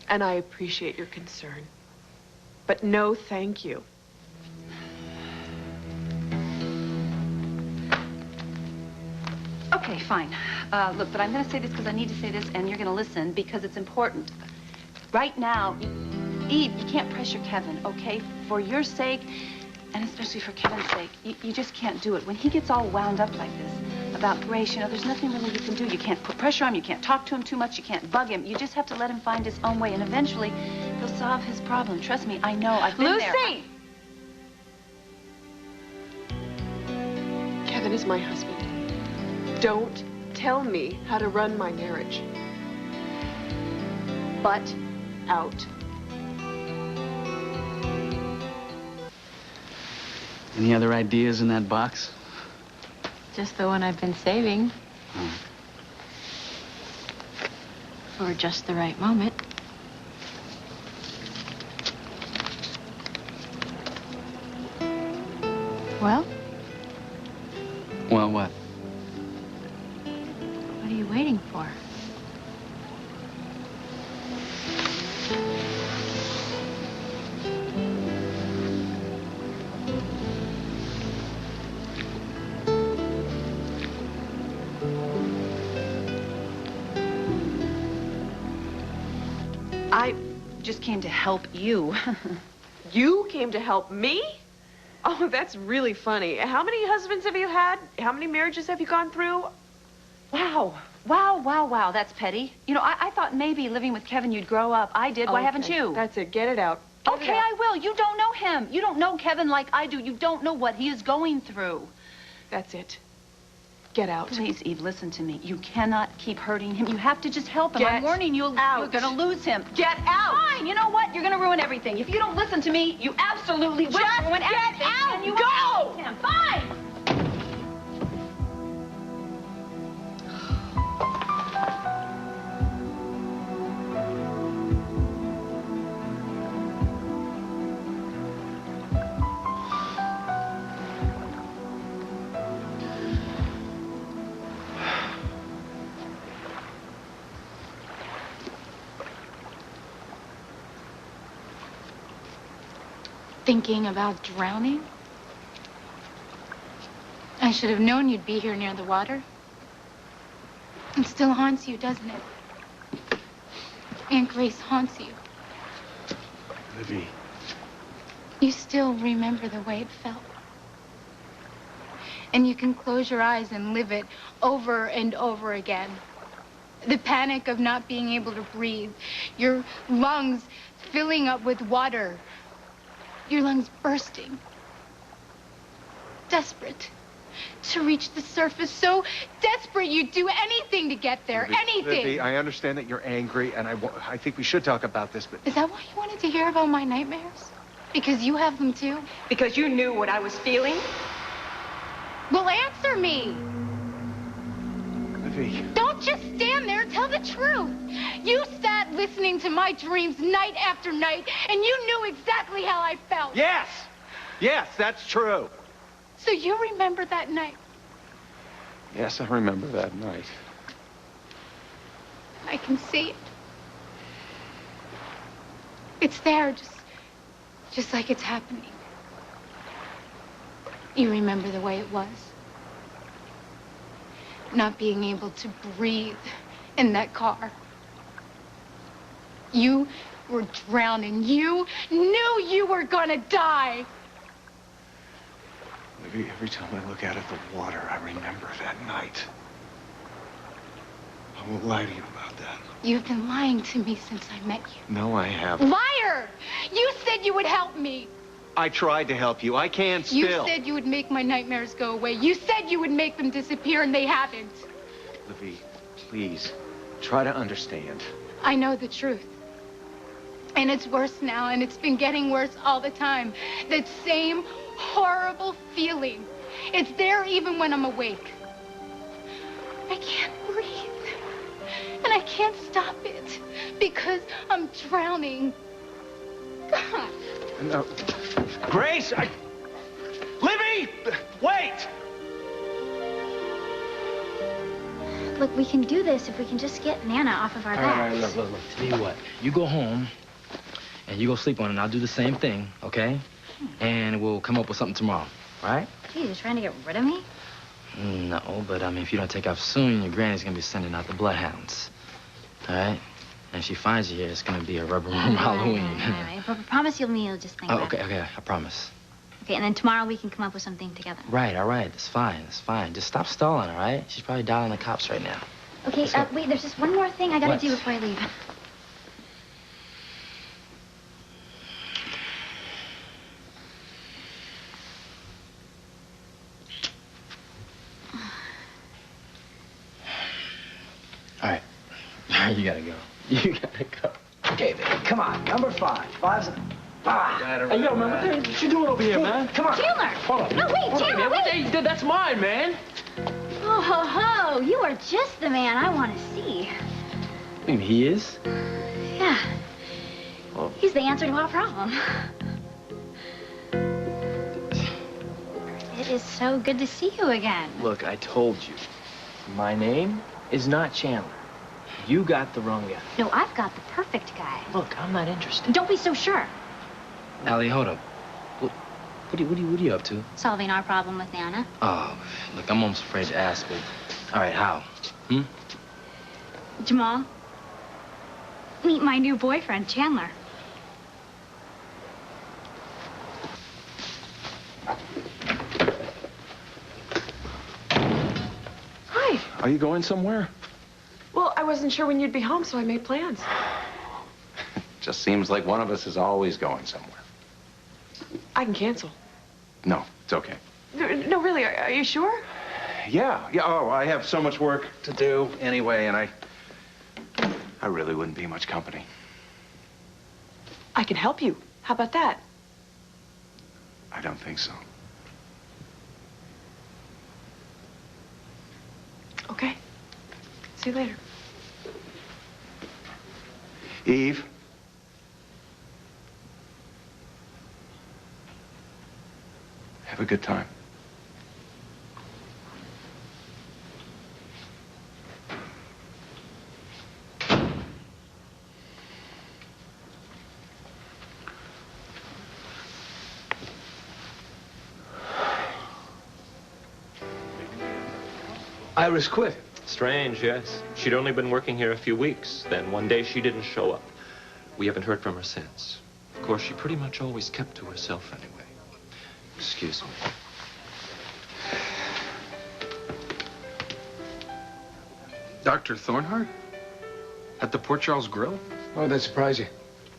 And I appreciate your concern. But no, thank you. Okay, fine. Look, but I'm going to say this because I need to say this, and you're going to listen because it's important. Right now, Eve, you can't pressure Kevin, okay? For your sake, and especially for Kevin's sake, you just can't do it. When he gets all wound up like this about Grace, you know, there's nothing really you can do. You can't put pressure on him. You can't talk to him too much. You can't bug him. You just have to let him find his own way, and eventually he'll solve his problem. Trust me, I know. I've been there. Lucy! Kevin is my husband. Don't tell me how to run my marriage. Butt out. Any other ideas in that box? Just the one I've been saving. Oh. For just the right moment. Well? Well, what? What are you waiting for? I just came to help you. You came to help me? Oh, that's really funny. How many husbands have you had? How many marriages have you gone through? Wow. Wow, wow, wow, that's petty. You know, I thought maybe living with Kevin you'd grow up. I did. Why haven't you? That's it. Get it out. Okay, I will. You don't know him. You don't know Kevin like I do. You don't know what he is going through. That's it. Get out. Please, Eve, listen to me. You cannot keep hurting him. You have to just help him. Get I'm warning you, out. You're going to lose him. Get out. Fine. You know what? You're going to ruin everything. If you don't listen to me, you absolutely will ruin everything. Get out. And you Go. will lose him. Fine. Thinking about drowning? I should have known you'd be here near the water. It still haunts you, doesn't it? Aunt Grace haunts you. Livvie. You still remember the way it felt. And you can close your eyes and live it over and over again. The panic of not being able to breathe. Your lungs filling up with water. Your lungs bursting. Desperate to reach the surface. So desperate you'd do anything to get there. Livvie, Anything. Livvie, I understand that you're angry, and I think we should talk about this, but... Is that why you wanted to hear about my nightmares? Because you have them too? Because you knew what I was feeling? Well, answer me. Livvie. Don't just stand there. Tell the truth. You sat listening to my dreams night after night, and you knew exactly how I felt. Yes! Yes, that's true. So you remember that night? Yes, I remember that night. I can see it. It's there, just like it's happening. You remember the way it was? Not being able to breathe in that car. You were drowning. You knew you were gonna die. Livvie, every time I look out at the water, I remember that night. I won't lie to you about that. You've been lying to me since I met you. No, I haven't. Liar! You said you would help me. I tried to help you. I can still. You said you would make my nightmares go away. You said you would make them disappear, and they haven't. Livvie, please, try to understand. I know the truth. And it's worse now, and it's been getting worse all the time. That same horrible feeling. It's there even when I'm awake. I can't breathe. And I can't stop it because I'm drowning. God. No. Grace, Livvie! Wait! Look, we can do this if we can just get Nana off of our backs. All right, look. Tell you what. You go home, and you go sleep on it, and I'll do the same thing, okay? And we'll come up with something tomorrow, all right? Gee, you're trying to get rid of me? No, but, I mean, if you don't take off soon, your granny's gonna be sending out the bloodhounds, all right? And if she finds you here, it's gonna be a rubber room Halloween. All right. But promise you'll just think about it. Okay, I promise. Okay, and then tomorrow we can come up with something together. Right, all right, that's fine. Just stop stalling, all right? She's probably dialing the cops right now. Okay, wait, there's just one more thing I gotta do before I leave. All right, you gotta go. You gotta go. Okay, baby, come on. Number 5. 5's... Hey, yo, man, what you doing over here, man? Come on. Chandler! Hold on. No, wait, Chandler, wait! Hey, that's mine, man. Oh, ho, ho! You are just the man I want to see. I mean, he is? Yeah. Well, He's the answer to our problem. It is so good to see you again. Look, I told you. My name is not Chandler. You got the wrong guy. No, I've got the perfect guy. Look, I'm not interested. Don't be so sure. Allie, hold up. What are you up to? Solving our problem with Nana. Oh, look, I'm almost afraid to ask, but... All right, how? Jamal, Meet my new boyfriend, Chandler. Hi. Are you going somewhere? Well, I wasn't sure when you'd be home, so I made plans. Just seems like one of us is always going somewhere. I can cancel. No, it's okay. No, really, are you sure? Yeah. Oh, I have so much work to do anyway, and I really wouldn't be much company. I can help you. How about that? I don't think so. Okay. See you later. Eve? Have a good time. Iris quit. Strange, yes. She'd only been working here a few weeks. Then one day she didn't show up. We haven't heard from her since. Of course, she pretty much always kept to herself anyway. Excuse me. Dr. Thornhart? At the Port Charles Grill? Oh, that surprised you?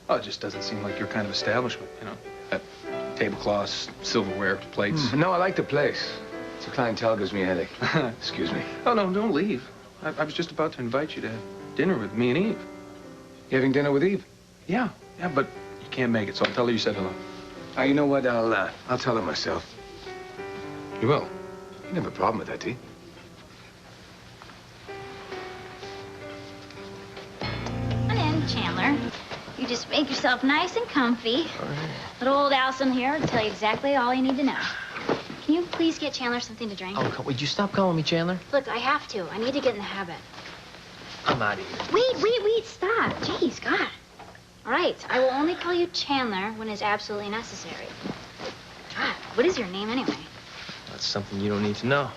Oh, it just doesn't seem like your kind of establishment, you know. That tablecloths, silverware, plates. No, I like the place. The clientele gives me a headache. Excuse me. Oh, no, don't leave. I was just about to invite you to have dinner with me and Eve. You having dinner with Eve? Yeah, but you can't make it, so I'll tell her you said hello. You know what? I'll tell her myself. You will? You didn't have a problem with that, do you? Come in, Chandler. You just make yourself nice and comfy. All right. Little old Alison here will tell you exactly all you need to know. Can you please get Chandler something to drink? Oh, would you stop calling me Chandler? Look, I have to. I need to get in the habit. I'm out of here. Wait, stop. Jeez, God. All right, I will only call you Chandler when it's absolutely necessary. God, what is your name anyway? That's something you don't need to know.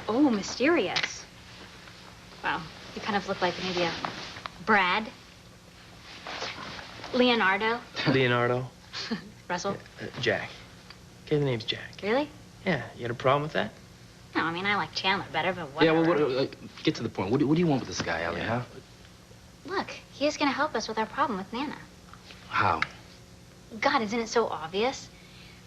Oh, mysterious. Well, you kind of look like maybe a Brad. Leonardo. Leonardo. Russell. Jack. Okay, the name's Jack. Really? Yeah, you had a problem with that? No, I mean, I like Chandler better, but whatever. Yeah, well, get to the point. What do you want with this guy, Ellie, huh? Look, he is going to help us with our problem with Nana. How? God, isn't it so obvious?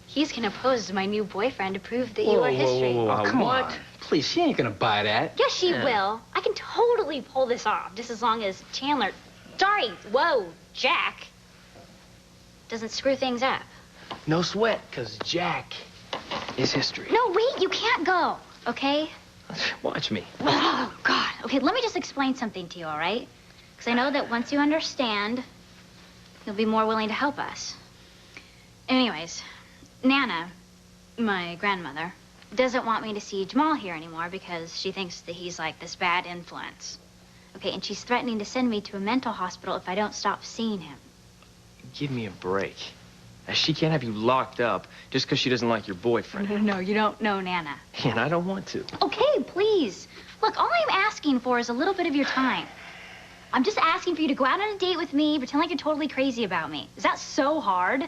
He's going to pose as my new boyfriend to prove that you are history. Whoa, come on. Please, she ain't gonna buy that. Yes, she will. I can totally pull this off, just as long as Chandler... Sorry, whoa, Jack doesn't screw things up. No sweat, because Jack is history. No, wait, you can't go, okay? Watch me. Oh, God. Okay, let me just explain something to you, all right? Because I know that once you understand, you'll be more willing to help us. Anyways, Nana, my grandmother, doesn't want me to see Jamal here anymore because she thinks that he's like this bad influence. Okay, and she's threatening to send me to a mental hospital if I don't stop seeing him. Give me a break. She can't have you locked up just because she doesn't like your boyfriend. No, you don't know Nana. And I don't want to. Okay, please. Look, all I'm asking for is a little bit of your time. I'm just asking for you to go out on a date with me, pretend like you're totally crazy about me. Is that so hard?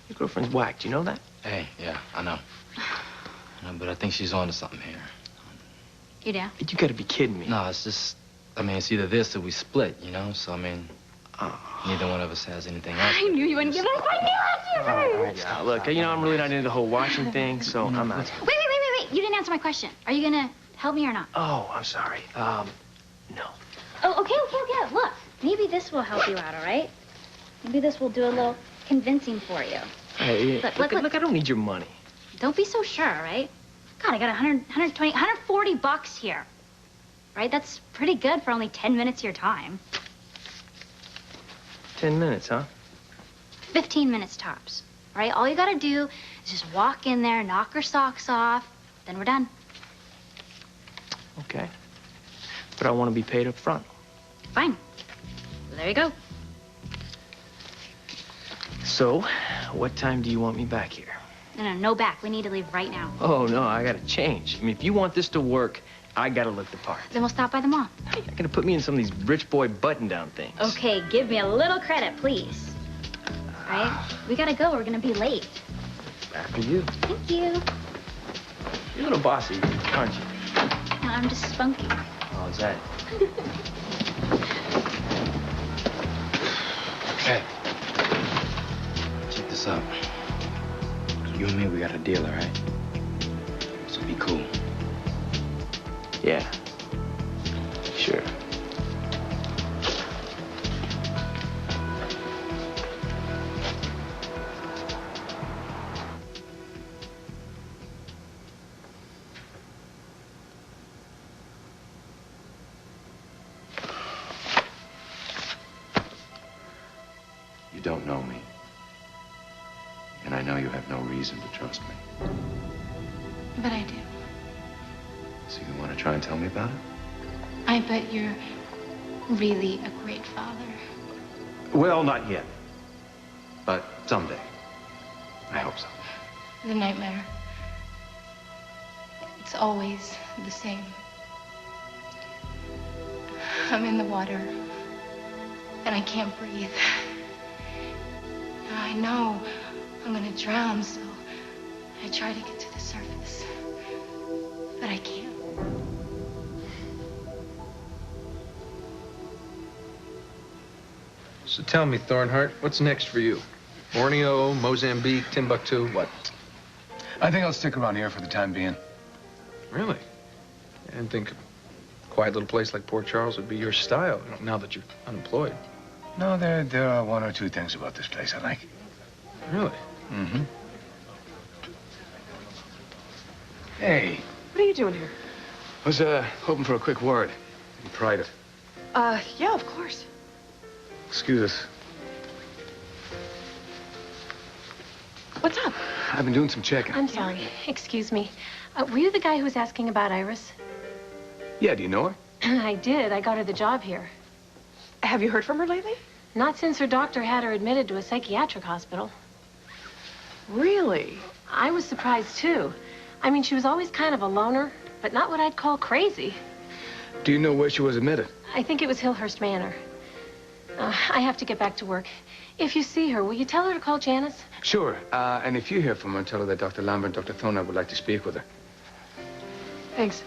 Your girlfriend's whacked, you know that? Hey, yeah, I know. But I think she's on to something here. You do? You gotta be kidding me. No, it's just, I mean, it's either this or we split, you know? So, I mean, neither one of us has anything else. I knew you wouldn't give up. I knew it. All right, yeah, look, you know, I'm really not into the whole watching thing, so I'm out. Wait. You didn't answer my question. Are you gonna help me or not? Oh, I'm sorry. No. Oh, okay. Look, maybe this will help you out, all right? Maybe this will do a little convincing for you. Hey, look, I don't need your money. Don't be so sure, all right? God, I got 120, 140 bucks here. Right? That's pretty good for only 10 minutes of your time. 10 minutes, huh? 15 minutes tops. All right? All you gotta do is just walk in there, knock her socks off, then we're done. Okay. But I want to be paid up front. Fine. Well, there you go. So, what time do you want me back here? No back. We need to leave right now. Oh, no, I gotta change. I mean, if you want this to work, I gotta look the part. Then we'll stop by the mall. You're gonna put me in some of these rich boy button-down things. Okay, give me a little credit, please. All right? We gotta go. We're gonna be late. After you. Thank you. You're a little bossy, aren't you? No, I'm just spunky. Oh, is that? Hey. Check this out. You and me, we got a deal, all right? So be cool. Yeah. Sure. You don't know me. And I know you have no reason to trust me. But I do. So you want to try and tell me about it? I bet you're really a great father. Well, not yet. But someday. I hope so. The nightmare. It's always the same. I'm in the water, and I can't breathe. I know I'm gonna drown, so I try to get to the surface, but I can't. So tell me, Thornhart, what's next for you? Borneo, Mozambique, Timbuktu, what? I think I'll stick around here for the time being. Really? I didn't think a quiet little place like Port Charles would be your style, now that you're unemployed. No, there are one or two things about this place I like. Really? Mm-hmm. Hey. What are you doing here? I was, hoping for a quick word. In private. Yeah, of course. Excuse us. What's up? I've been doing some checking. I'm sorry. Excuse me. Were you the guy who was asking about Iris? Yeah, do you know her? I did. I got her the job here. Have you heard from her lately? Not since her doctor had her admitted to a psychiatric hospital. Really? I was surprised, too. I mean, she was always kind of a loner, but not what I'd call crazy. Do you know where she was admitted? I think it was Hillhurst Manor. I have to get back to work. If you see her, will you tell her to call Janice? Sure. And if you hear from her, tell her that Dr. Lambert and Dr. Thornhart would like to speak with her. Thanks.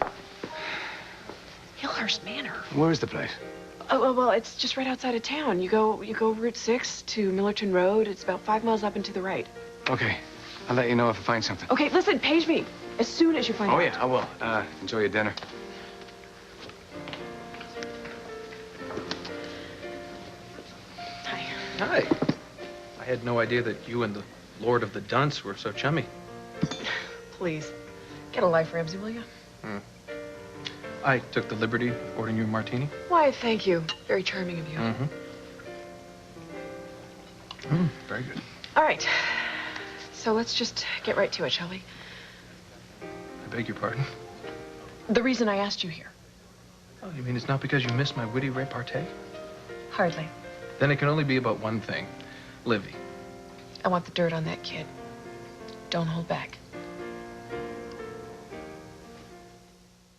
Hillhurst Manor. Where is the place? Oh, well, it's just right outside of town. You go Route 6 to Millerton Road. It's about 5 miles up and to the right. Okay. I'll let you know if I find something. Okay, listen, page me as soon as you find out. Oh, yeah, I will. Enjoy your dinner. Hi. I had no idea that you and the Lord of the Dunce were so chummy. Please, get a life, Ramsey, will you? I took the liberty of ordering you a martini. Why, thank you. Very charming of you. Very good. All right. So let's just get right to it, shall we? I beg your pardon? The reason I asked you here. Oh, you mean it's not because you missed my witty repartee? Hardly. Then it can only be about one thing. Livvie. I want the dirt on that kid. Don't hold back.